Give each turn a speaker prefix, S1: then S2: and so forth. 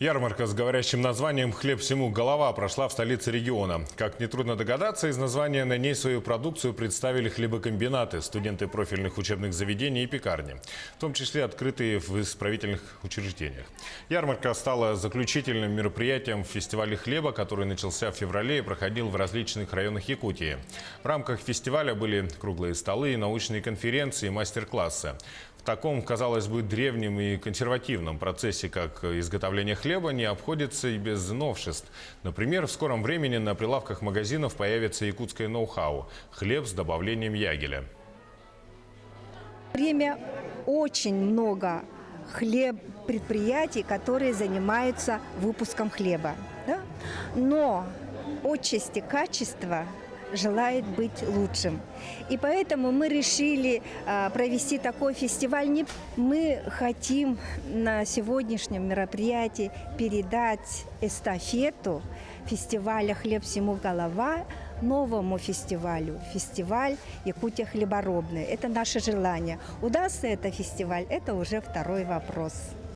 S1: Ярмарка с говорящим названием «Хлеб всему голова» прошла в столице региона. Как нетрудно догадаться, из названия на ней свою продукцию представили хлебокомбинаты, студенты профильных учебных заведений и пекарни, в том числе открытые в исправительных учреждениях. Ярмарка стала заключительным мероприятием фестиваля хлеба, который начался в феврале и проходил в различных районах Якутии. В рамках фестиваля были круглые столы, научные конференции и мастер-классы. В таком, казалось бы, древнем и консервативном процессе, как изготовление хлеба, не обходится и без новшеств. Например, в скором времени на прилавках магазинов появится якутское ноу-хау – хлеб с добавлением
S2: Время очень много предприятий, которые занимаются выпуском хлеба. Да? Но отчасти качества желает быть лучшим. И поэтому мы решили провести такой фестиваль. Мы хотим на сегодняшнем мероприятии передать эстафету фестиваля «Хлеб всему голова» новому фестивалю, фестиваль «Якутия хлеборобная». Это наше желание. Удастся это фестиваль, это уже второй вопрос.